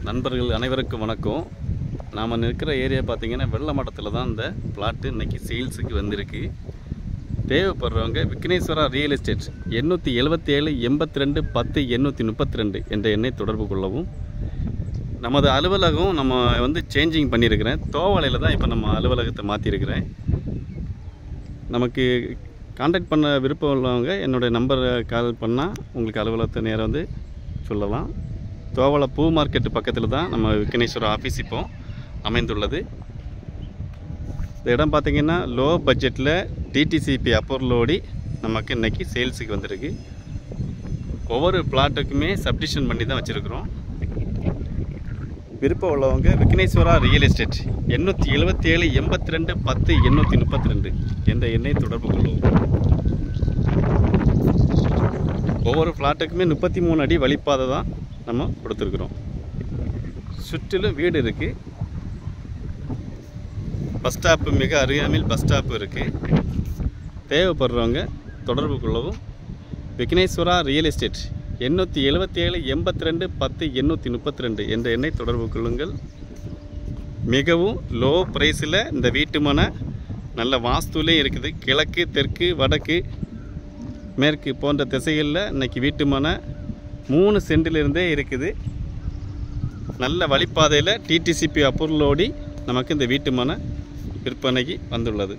நண்பர்கள் அனைவருக்கும் வணக்கம். நாம் இருக்கிற ஏரியா பார்த்திங்கன்னா வெள்ளமடத்தில் தான் இந்த பிளாட்டு இன்றைக்கி சேல்ஸுக்கு வந்திருக்கு. தேவைப்படுறவங்க விக்னேஸ்வரா ரியல் எஸ்டேட் 877 82 10 832 என்ற எண்ணை தொடர்பு கொள்ளவும். நமது அலுவலகம் நம்ம சேஞ்சிங் பண்ணியிருக்கிறேன். தோவளையில் தான் இப்போ நம்ம அலுவலகத்தை மாற்றிருக்கிறேன். நமக்கு கான்டாக்ட் பண்ண விருப்பம் உள்ளவங்க என்னுடைய நம்பரை கால் பண்ணால் உங்களுக்கு அலுவலகத்தை நேரம் சொல்லலாம். தோவளை பூ மார்க்கெட்டு பக்கத்தில் தான் நம்ம விக்னேஸ்வரா ஆஃபீஸ் இப்போ அமைந்துள்ளது. இந்த இடம் பார்த்திங்கன்னா லோ பட்ஜெட்டில் டிடிசிபி அப்ரூவலோடு நமக்கு இன்றைக்கி சேல்ஸுக்கு வந்திருக்கு. ஒவ்வொரு பிளாட்டுக்குமே சப்டிஷன் பண்ணி தான் வச்சுருக்குறோம். விருப்பம் உள்ளவங்க விக்னேஸ்வரா ரியல் எஸ்டேட் 877 82 10 832 என்ற எண்ணை தொடர்பு கொள்ளுவோம். ஒவ்வொரு ஃப்ளாட்டுக்குமே 33 அடி வழிப்பாதை தான் நம்ம கொடுத்துருக்குறோம். சுற்றிலும் வீடு இருக்குது. பஸ் ஸ்டாப்பு மிக அருகாமையில் பஸ் ஸ்டாப்பு இருக்குது. தேவைப்படுறவங்க தொடர்பு கொள்ளவும். விக்னேஸ்வரா ரியல் எஸ்டேட் 877 82 10 832 என்ற எண்ணை தொடர்பு கொள்ளுங்கள். மிகவும் லோ ப்ரைஸில் இந்த வீட்டு மனை நல்ல வாஸ்துலேயும் இருக்குது. கிழக்கு, தெற்கு, வடக்கு, மேற்கு போன்ற திசைகளில் இன்றைக்கி வீட்டு மனை 3 சென்டிலிருந்தே இருக்குது. நல்ல வழிப்பாதையில் டிடிசிபி அப்ரூவலோடு நமக்கு இந்த வீட்டு மனை விற்பனைக்கு வந்துள்ளது.